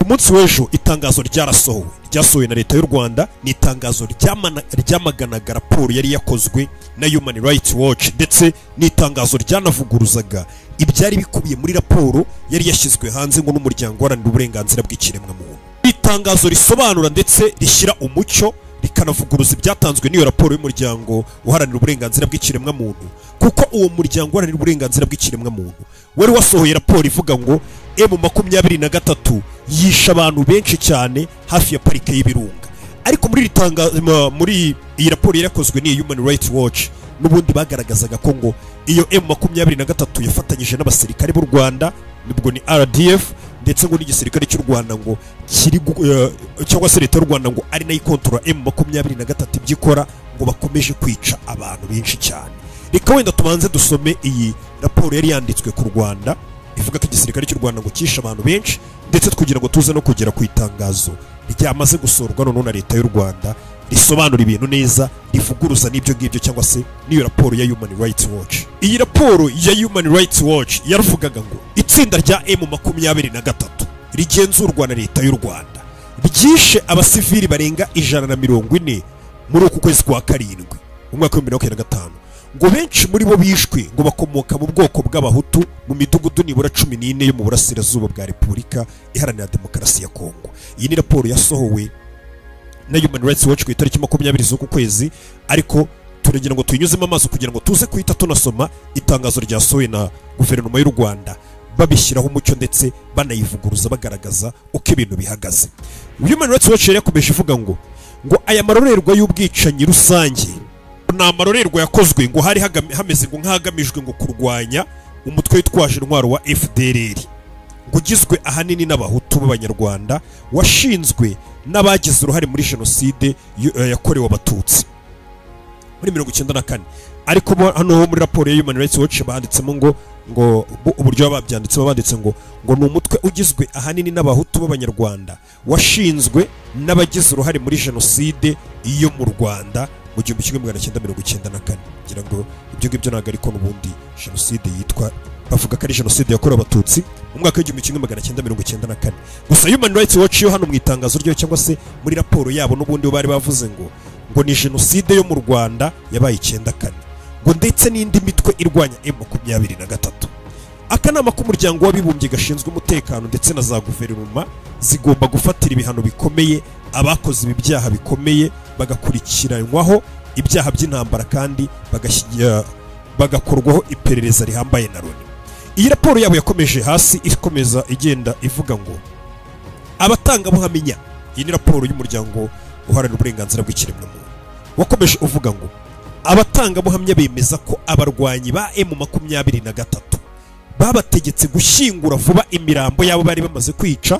munsi w'ejo itangazo ryasohowe na leta y'u Rwanda, ni itangazo ryamaganaga raporo yari yakozwe na Human Rights Watch, ndetse n'itangazo ryanavuguruzaga ibyari bikubiye muri raporo yari yashyizwe hanze ngo n'umuryango uharanira uburenganzira bw'ikiremwamuntu. Itangazo risobanura ndetse rishyira umucyo rikanavuguruza ibyatanzwe n'iyo raporo y'umuryango uharanira uburenganzira bw'ikiremwamuntu, kuko uwo muryango uharanira uburenganzira bw'ikiremwamuntu wari wasohoye raporo ivuga ngo M23 yisha abantu benshi cyane hafi ya parike y'Ibirunga. Ariko muri iyi raporo yarakozwe n'iyo Human Rights Watch n'ubundi bagaragazaga ko ngo iyo M23 yafatanyije n'abasirikare b'u Rwanda, nibwo ni RDF, ndetse ngo n'igisirikare cy'u Rwanda ngo kiri cyangwa se leta y'u Rwanda ngo ari nayo ikontorora M23 ibyikora, ngo bakomeje kwica abantu benshi cyane. Reka wenda tubanze dusome iyi raporo yari yanditswe ku Rwanda ivuga ko igisirikare cy'u Rwanda ngo kisha abantu benshi, ndetse kugira ngo tuze no kugera ku itangazo ryamaze gusorwa none na leta y'u Rwanda risobanura ibintu neza, rivuguruza n'ibyo ngibyo cyangwa se n'iyo raporo ya Human Rights Watch. Iyi raporo ya Human Rights Watch yaravugaga ngo itsinda rya M23 rigenzurwa na leta y'u Rwanda ryishe abasivili barenga 140 muri uku kwezi kwa karindwi mu mwaka wa 2025, ngo benshi muri bo bishwe ngo bakomoka mu bwoko bw'abahutu mu midugudu nibura 14 yo mu burasirazuba bwa Repubulika Iharanira Demokarasi ya Kongo. Iyi ni raporo yasohowe na Human Rights Watch ku itariki 20 z'uku kwezi, ariko turagira ngo tuyinyuzemo amaso kugira ngo tuze kuhita tunasoma itangazo ryasohowe na guverinoma y'u Rwanda babishyiraho umucyo ndetse banayivuguruza bagaragaza uko ibintu bihagaze. Human Rights Watch yakomeje ivuga ngo aya marorerwa y'ubwicanyi rusange ni amarorerwa yakozwe ngo hari hameze ngo nk'ahagamijwe ngo kurwanya umutwe witwaje intwaro wa FDLR, ngo ugizwe ahanini n'abahutu b'abanyarwanda, washinzwe n'abagize uruhare muri jenoside yakorewe abatutsi muri 1994. ariko hano muri raporo ya Human Rights Watch banditsemo ngo uburyo babyanditse banditse ngo ni umutwe ugizwe ahanini n'abahutu b'abanyarwanda, washinzwe n'abagize uruhare muri jenoside yo mu Rwanda mu 1994. ngira ngo ibyo ngibyo ntago ariko n'ubundi jenoside yitwa bavuga ko ari jenoside yakorewe abatutsi mu mwaka wa 1994. gusa Human Rights Watch yo hano mu itangazo ryo cyangwa se muri raporo yabo n'ubundi bari bavuze ngo ni jenoside yo mu Rwanda yabaye 94, ngo ndetse n'indi mitwe irwanya M23. Akanama k'umuryango w'abibumbye gashinzwe umutekano ndetse na za guverinoma zigomba gufatira ibihano bikomeye abakoze ibi byaha bikomeye, bagakurikiranwaho ibyaha by'intambara kandi bagakorwaho iperereza rihambaye na Loni. Iyi raporo yabo yakomeje hasi ikomeza igenda ivuga ngo abatangabuhamya, iyi ni raporo y'umuryango uharanira uburenganzira bw'ikiremwamuntu, wakomeje uvuga ngo abatangabuhamya bemeza ko abarwanyi ba M23 babategetse gushyingura vuba imirambo yabo bari bamaze kwica.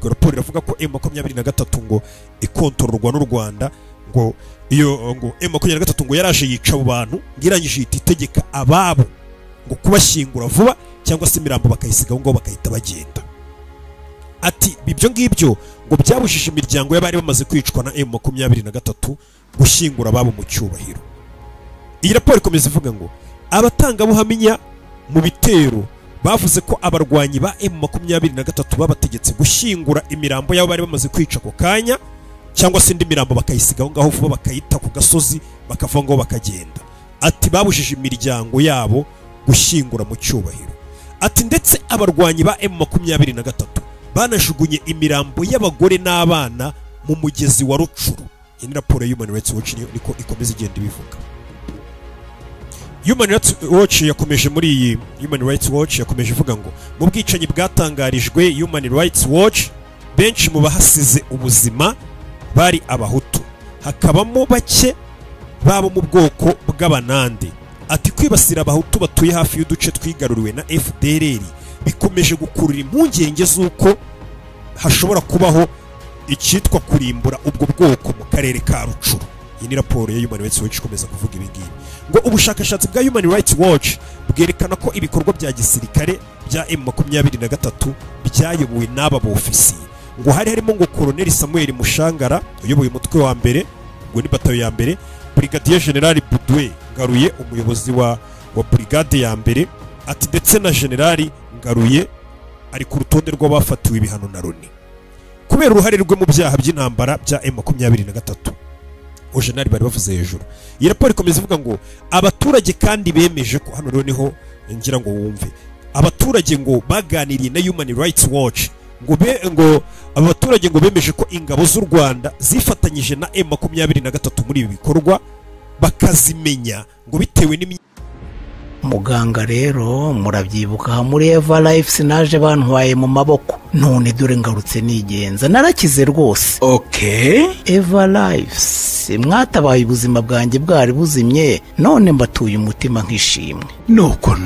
Iyo raporo iravuga ko M23 ngo ikontororwa n'u Rwanda, ngo M23 ngo yaraje yica abo bantu, ngirangije itegeka ababo ngo kubashyingura vuba cyangwa se imirambo bakayisiga ngo bakahita bagenda. Ati ibyo ngibyo ngo byabujije imiryango y'abari bamaze kwicwa na M23 gushyingura ababo mu cyubahiro. Iyi raporo ikomeza ivuga ngo abatangabuhamya mu bitero bavuze ko abarwanyi ba M23 babategetse gushyingura imirambo y'abo bari bamaze kwica ako kanya, cyangwa se indi mirambo bakayisiga ngaho vuba bakayita ku gasozi bakava ngo bakagenda. Ati babujije imiryango yabo gushyingura mu cyubahiro. Ati ndetse abarwanyi ba M23 banajugunye imirambo y'abagore n'abana mu mugezi wa Rucuru. Iyi ni raporo ya Human Rights Watch niko ikomeza igenda ibivuga. Human Rights Watch yakomeje muri iyi Human Rights Watch yakomeje ivuga ngo mu bwicanyi bwatangarijwe Human Rights Watch benshi mu bahasize ubuzima bari abahutu, hakabamo bake babo mu bwoko bw'abanande. Ati kwibasira abahutu batuye hafi y'uduce twigaruriwe na FDLR bikomeje gukurura impungenge z'uko hashobora kubaho icyitwa kurimbura ubwo bwoko mu karere ka Rucuru. Iyi ni raporo ya Human Rights Watch ikomeza kuvuga ibi ngibi ngo ubushakashatsi bwa Human Rights Watch bwerekana ko ibikorwa bya gisirikare bya M23 byayobowe n'aba bofisiye, ngo hari harimo ngo Colonel Samuel Mushangara uyoboye umutwe wa mbere, ngo ni batayo ya mbere, Brigadier General Budwe Ngaruye umuyobozi wa brigade ya mbere. Ati ndetse na General Ngaruye ari ku rutonde rw'abafatiwe ibihano na Loni. kubera uruhare rwe mu byaha by'intambara bya M23 ojenali bari bavuze hejuru. Iyi raporo ikomeza ivuga ngo abaturage kandi bemeje ko, hano rero niho ngira ngo wumve, abaturage ngo baganiriye na Human Rights Watch ngo abaturage ngo bemeje ko ingabo z'u Rwanda zifatanyije na M23 muri ibi bikorwa bakazimenya ngo bitewe muganga rero murabyibuka muri Eva Life sinaje bantwaye mu maboko, none dore ngarutse nigenza narakize rwose. Okay, Eva Life mwatabaye ubuzima bwanjye bwari buzimye, none mbatuye umutima nk'ishimwe. nuko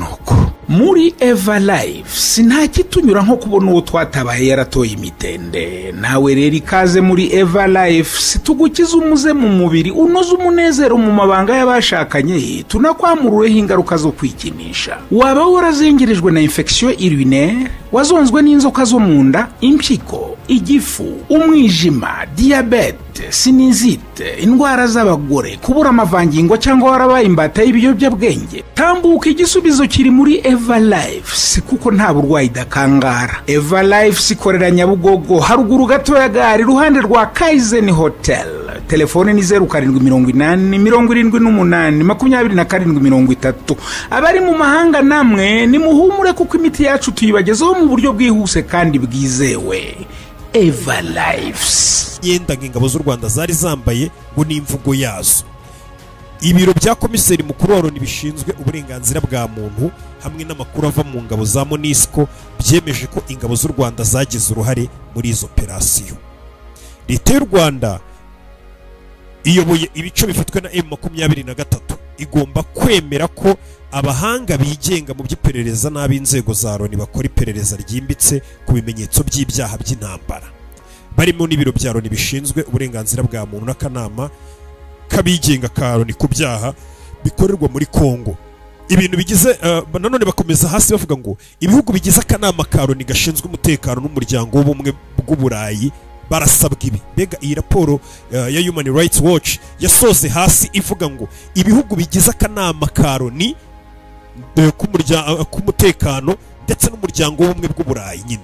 muri Eva Life nta kitunyura nko kubona uwo twatabaye yaratoye imitende. Nawe rero ikaze muri Eva Life, tugukiza umuze mu mubiri, unoze umunezero mu mabanga y'abashakanye, tunakwamurureho ingaruka zo kwikinisha. Waba warazengerejwe na infection urinaire, wazonzwe n'inzoka zo mu nda, impyiko, igifu, umwijima, diabete, sinizite, indwara z'abagore, kubura amavangingo cyangwa warabaye imbata y'ibiyobyabwenge, tambuka, igisubizo kiri muri Eva Life, kuko nta burwayi dakangara. Eva Life ikorera Nyabugogo haruguru gato ya gare iruhande rwa Kaizen Hotel. Telefone ni 0788282730. Abari mu mahanga namwe ni muhumure kuko imiti yacu tuyibagezaho mu buryo bwihuse kandi bwizewe. Eva Life. Yenda ng'ingabo z'u Rwanda zari zambaye ngo n'imvugo yazo. Ibiro bya komiseri mukuru wa Loni bishinzwe uburenganzira bwa muntu hamwe n'amakuru ava mu ngabo za MONUSCO byemeje ko ingabo z'u Rwanda zagize uruhare muri izo operasiyo. Leta y'u Rwanda iyoboye ibice bifatwe na M23 igomba kwemera ko abahanga bigenga mu by'iperereza n'ab'inzego za Loni bakora iperereza ryimbitse ku bimenyetso by'ibyaha by'intambara, barimo n'ibiro bya Loni bishinzwe uburenganzira bwa muntu n'akanama kabigenga ka Loni ku byaha bikorerwa muri Kongo. Ibintu bigize nanone bakomeza hasi bavuga ngo ibihugu bigize akanama ka Loni gashinzwe umutekano n'umuryango w'ubumwe bw'uburayi barasabwa ibi. Mbega iyi raporo ya Human Rights Watch yasoze hasi ivuga ngo ibihugu bigize akanama ka Loni k'umutekano ndetse n'umuryango w'ubumwe bw'uburayi nyine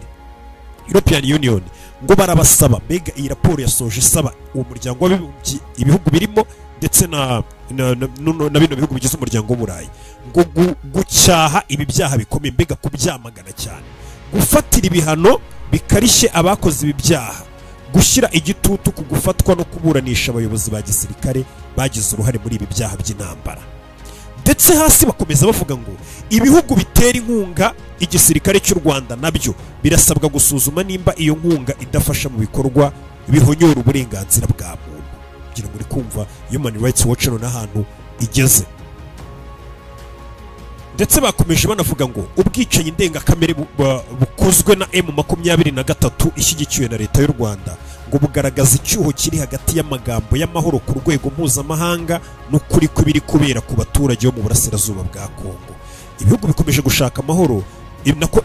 European Union ngo barabasaba. Mbega iyi raporo yasoje isaba uwo muryango w'abibumbye ibihugu birimo ndetse na bino bihugu bigize umuryango w'uburayi ngo gucyaha ibi byaha bikomeye, mbega kubyamagana cyane, gufatira ibihano bikarishye abakoze ibi byaha, gushyira igitutu ku gufatwa no kuburanisha abayobozi ba gisirikare bagize uruhare muri ibi byaha by'intambara. Ndetse hasi bakomeza bavuga ngo ibihugu bitera inkunga igisirikare cy'u Rwanda nabyo birasabwa gusuzuma nimba iyo nkunga idafasha mu bikorwa bihonyora uburenganzira bwa muntu. Kugira ngo uri kumva Human Rights Watch n'ahantu igeze. Ndetse bakomeje banavuga ngo ubwicanyi ndengakamere bukozwe na M23 ishyigikiwe na leta y'u Rwanda ngo bugaragaza icyuho kiri hagati y'amagambo y'amahoro ku rwego mpuzamahanga n'ukuri kw'ibiri kubera ku baturage bo mu burasirazuba bwa Kongo. Ibihugu bikomeje gushaka amahoro,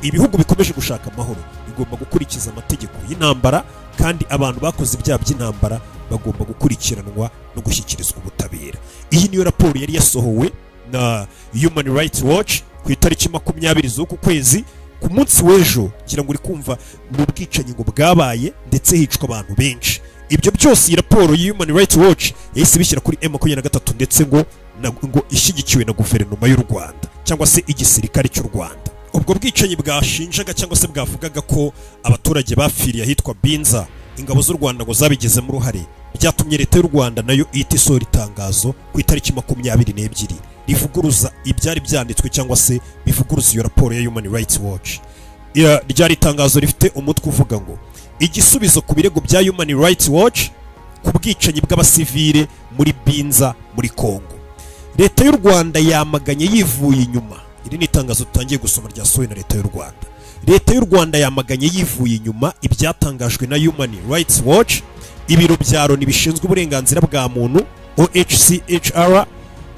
ibihugu bikomeje gushaka amahoro bigomba gukurikiza amategeko y'intambara, kandi abantu bakoze ibyaha by'intambara bagomba gukurikiranwa no gushyikirizwa ubutabera. Iyi niyo raporo yari yasohowe na Human Rights Watch ku itariki 20 z'uku kwezi. Ku munsi w'ejo ngira ngo uri kumva mu bwicanyi ngo bwabaye ndetse hicwa abantu benshi. Ibyo byose iyi raporo ya Human Rights Watch yahise bishyira kuri M23 ndetse ngo ishyigikiwe na guverinoma y'u Rwanda cyangwa se igisirikare cy'u Rwanda. Ubwo bwicanyi bwashinjaga cyangwa se bwavugaga ko abaturage bapfiriye ahitwa Binza ingabo z'u Rwanda ngo zabigizemo uruhare, byatumye leta y'u Rwanda nayo itisora itangazo ku itariki 22 rivuguruza ibyari byanditswe cyangwa se bivuguruza iyo raporo ya Human Rights Watch. Ryari itangazo rifite umutwe uvuga ngo igisubizo ku birego bya Human Rights Watch ku bwicanyi bw'abasivile muri Binza muri Kongo. Leta y'u Rwanda yamaganye yivuye inyuma. Iri ni itangazo tutangiye gusoma ryasohowe na leta y'u Rwanda. Leta y'u Rwanda yamaganye yivuye inyuma ibyatangajwe na Human Rights Watch, ibiro bya Loni bishinzwe uburenganzira bwa muntu OHCHR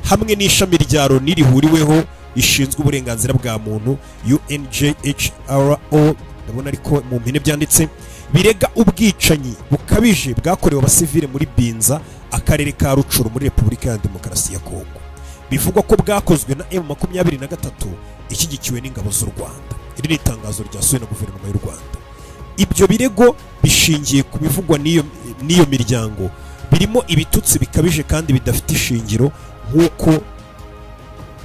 hamwe n'ishami rya Loni rihuriweho rishinzwe uburenganzira bwa muntu UNGHRO, ndabona ariko mu mpine byanditse, birega ubwicanyi bukabije bwakorewe abasivile muri Binza, akarere ka Rucuru muri Repubulika ya Demokarasi ya Kongo. Bivugwa ko bwakozwe na M23 ishyigikiwe n'ingabo z'u Rwanda. Iri ni itangazo ryasohowe na guverinoma y'u Rwanda. Ibyo birego bishingiye ku bivugwa n'iyo miryango birimo ibitutsi bikabije kandi bidafite ishingiro nk'uko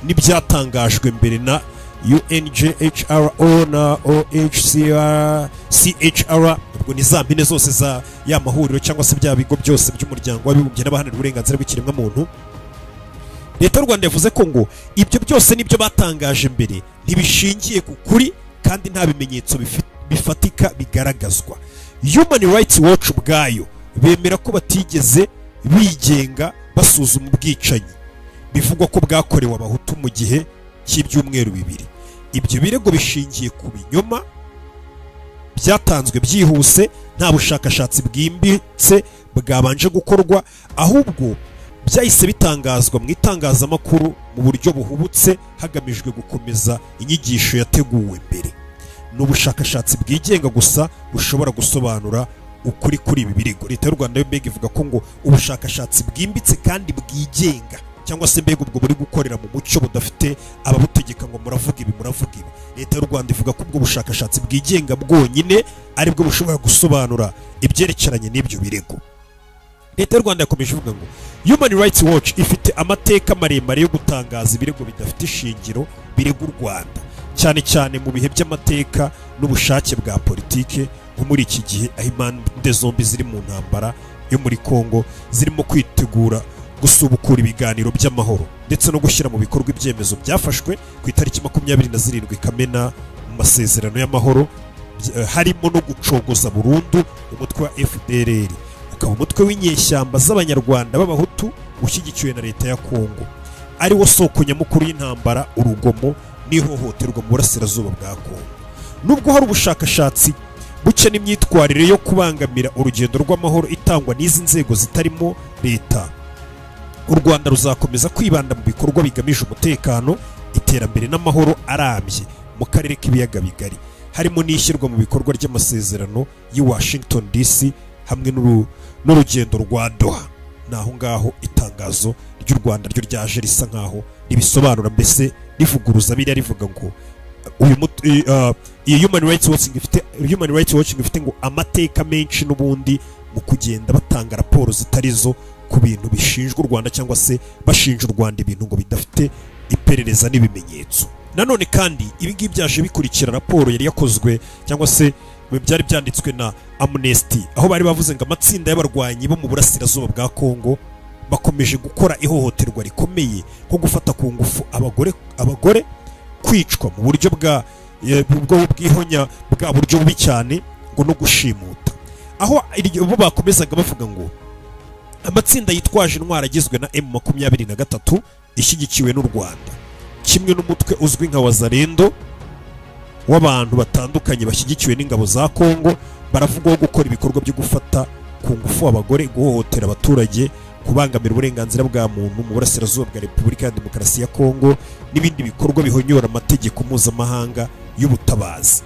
n'ibyatangajwe mbere na UNGHRO na OHCHR, ubwo ni za mpine zose za ya mahuriro cyangwa se bya bigo byose by'umuryango w'abibumbye n'abaharanira uburenganzira bw'ikiremwamuntu. Leta y'u Rwanda yavuze ko ngo ibyo byose nibyo batangaje mbere ntibishingiye ku kuri kandi nta bimenyetso bifatika bigaragazwa. Human Rights Watch ubwayo bemera ko batigeze bigenga basuzuma ubwicanyi bivugwa ko bwakorewe abahutu mu gihe cy'ibyumweru bibiri. Ibyo birego bishingiye ku binyoma byatanzwe byihuse, nta bushakashatsi bwimbitse bwabanje gukorwa, ahubwo byahise bitangazwa mu itangazamakuru mu buryo buhubutse hagamijwe gukomeza inyigisho yateguwe mbere. Ni ubushakashatsi bwigenga gusa bushobora gusobanura ukuri kuri ibi birego. Leta y'u Rwanda yo mbega ivuga ko ngo ubushakashatsi bwimbitse kandi bwigenga cyangwa se mbega ubwo buri gukorera mu mucyo budafite ababutegeka ngo muravuga ibi muravuga ibi. Leta y'u Rwanda ivuga ko ubwo bushakashatsi bwigenga bwonyine aribwo bushobora gusobanura ibyerekeranye n'ibyo birego. Leta y'u Rwanda yakomeje ivuga ngo Human Rights Watch ifite amateka maremare yo gutangaza ibirego bidafite ishingiro birega u Rwanda, cyane cyane mu bihe by'amateka n'ubushake bwa politike, nko muri iki gihe aho impande zombi ziri mu ntambara yo muri Kongo zirimo kwitegura gusubukura ibiganiro by'amahoro ndetse no gushyira mu bikorwa ibyemezo byafashwe ku itariki 27 Kamena mu masezerano y'amahoro, harimo no gucogoza burundu umutwe wa FDLR, ukaba umutwe w'inyeshyamba z'abanyarwanda b'abahutu ushyigikiwe na leta ya Kongo, ari wo soko nyamukuru y'intambara, urugomo n'ihohoterwa mu burasirazuba bwa Kongo. Nubwo hari ubushakashatsi buke n'imyitwarire yo kubangamira urugendo rw'amahoro itangwa n'izi nzego zitarimo leta, u Rwanda ruzakomeza kwibanda mu bikorwa bigamije umutekano, iterambere n'amahoro arambye mu karere k'ibiyaga bigari, harimo n'ishyirwa mu bikorwa ry'amasezerano y'i Washington DC hamwe n'urugendo rwa Doha. Naho ngaho itangazo ry'u Rwanda ryo ryaje risa nkaho ribisobanura, mbese rivuguruza biriya rivuga ngo iyi Human Rights Watch ifite ngo amateka menshi n'ubundi mu kugenda batanga raporo zitarizo ku bintu bishinjwa u Rwanda cyangwa se bashinja u Rwanda ibintu ngo bidafite iperereza n'ibimenyetso. Nanone kandi ibi ngibi byaje bikurikira raporo yari yakozwe cyangwa se byari byanditswe na Amnesty, aho bari bavuze ngo amatsinda y'abarwanyi bo mu burasirazuba bwa Kongo bakomeje gukora ihohoterwa rikomeye nko gufata ku ngufu abagore, kwicwa mu buryo bw'ihonya bwa buryo bubi cyane, ngo no gushimuta. Aho bo bakomezaga bavuga ngo amatsinda yitwaje intwaro agizwe na M23 ishyigikiwe n'u Rwanda, kimwe n'umutwe uzwi nka Wazalendo w'abantu batandukanye bashyigikiwe n'ingabo za Kongo, baravugwaho gukora ibikorwa byo gufata ku ngufu abagore, guhohotera abaturage, kubangamira uburenganzira bwa muntu mu burasirazuba bwa Repubulika ya Demokarasi ya Kongo n'ibindi bikorwa bihonyora amategeko mpuzamahanga y'ubutabazi.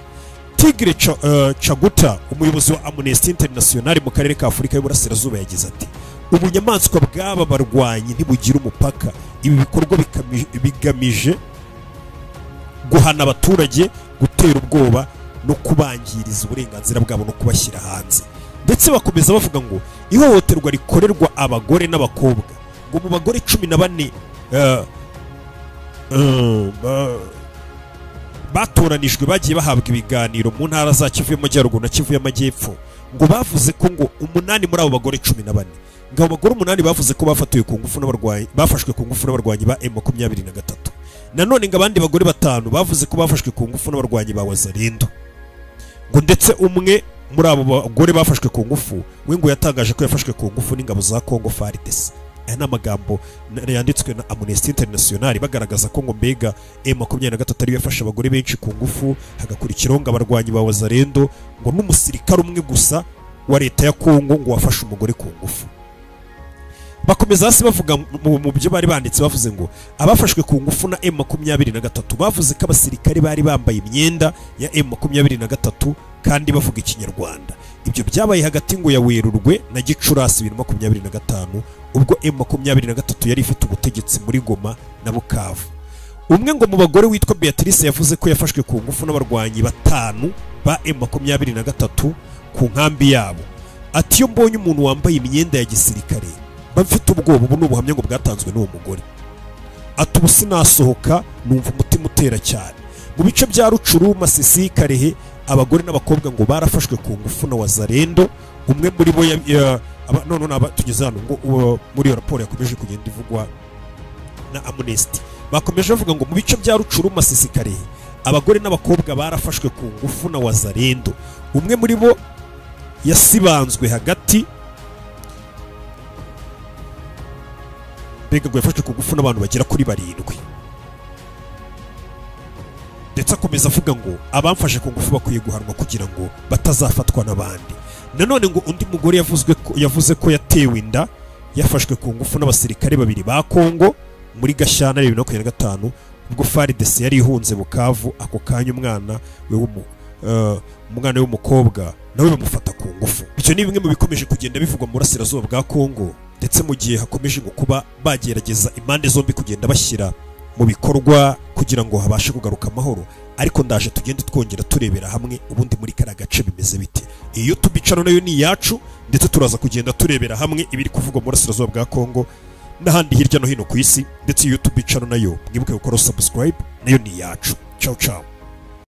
Tigre Chaguta, umuyobozi wa Amnesty International mu karere ka Afurika y'Uburasirazuba, yagize ati ubunyamaswa bw'aba barwanyi ntibugira umupaka. Ibi bikorwa bigamije guhana abaturage, gutera ubwoba no kubangiriza uburenganzira bwabo no kubashyira hanze. Ndetse bakomeza bavuga ngo ihohoterwa rikorerwa abagore n'abakobwa, ngo mu bagore 14 batoranijwe bagiye bahabwa ibiganiro mu ntara za Kivu y'Amajyaruguru na Kivu y'Amajyepfo, ngo bavuze ko ngo 8 muri abo bagore 14, ngo abo bagore 8 bavuze ko bafatiwe ku ngufu bafashwe ku ngufu n'abarwanyi ba M23. Nanone ngo abandi bagore 5 bavuze ko bafashwe ku ngufu n'abarwanyi ba Wazalendo, ngo ndetse umwe muri abo bagore bafashwe ku ngufu we ngo yatangaje ko yafashwe ku ngufu n'ingabo za Kongo FARDC. Aya ni amagambo yanditswe na Amnesty International bagaragaza ko ngo mbega M23 ari yafashe abagore benshi ku ngufu, hagakurikiraho ngo abarwanyi ba Wazalendo, ngo n'umusirikare umwe gusa wa leta ya Kongo ngo wafashe umugore ku ngufu. Bakomeza hasi bavuga mu byo bari banditse, bavuze ngo abafashwe ku ngufu na M23 bavuze ko abasirikare bari bambaye imyenda ya M23 kandi bavuga ikinyarwanda. Ibyo byabaye hagati ngo ya Werurwe na Gicurasi 2025, ubwo M23 yari ifite ubutegetsi muri Goma na Bukavu. Umwe ngo mu bagore witwa Beatrice yavuze ko yafashwe ku ngufu n'abarwanyi 5 ba M23, ku nkambi yabo. Ati iyo mbonye umuntu wambaye imyenda ya gisirikare mba mfite ubwoba. Ubu ni ubuhamya ngo bwatanzwe n'uwo mugore. Ati ubu sinasohoka numva umutima utera cyane. Mu bice bya Rucuru, Masisi, Karehe abagore n'abakobwa ngo barafashwe ku ngufu na Wazalendo. Umwe muri bo none tugeze hano ngo muri iyo raporo yakomeje kugenda ivugwa na Amnesty, bakomeje bavuga ngo mu bice bya Rucuru, Masisi, Karehe abagore n'abakobwa barafashwe ku ngufu na Wazalendo. Umwe muri bo yasibanzwe hagati, mbega ngo yafashwe ku ngufu n'abantu bagera kuri 7. Ndetse akomeza avuga ngo abamfashe ku ngufu bakwiye guhanwa kugira ngo batazafatwa n'abandi. Nanone ngo undi mugore yavuze ko yatewe inda yafashwe ku ngufu n'abasirikare 2 ba Kongo muri Gashyantare 2025 ubwo FARDC yari ihunze Bukavu. Ako kanya umwana w'umukobwa nawe bamufata ku ngufu. Icyo ni bimwe mu bikomeje kugenda bivugwa mu burasirazuba bwa Kongo, ndetse mu gihe hakomeje ngo kuba bagerageza impande zombi kugenda bashyira mu bikorwa kugira ngo habashe kugaruka amahoro. Ariko ndaje tugende twongera turebera hamwe ubundi muri kara gace bimeze bite. Iyo YouTube channel nayo ni yacu, ndetse turaza kugenda turebera hamwe ibiri kuvugwa mu burasirazuba bwa Kongo n'ahandi hirya no hino ku isi. Ndetse YouTube channel nayo mwibuke gukora subscribe, nayo ni yacu. Ciao ciao.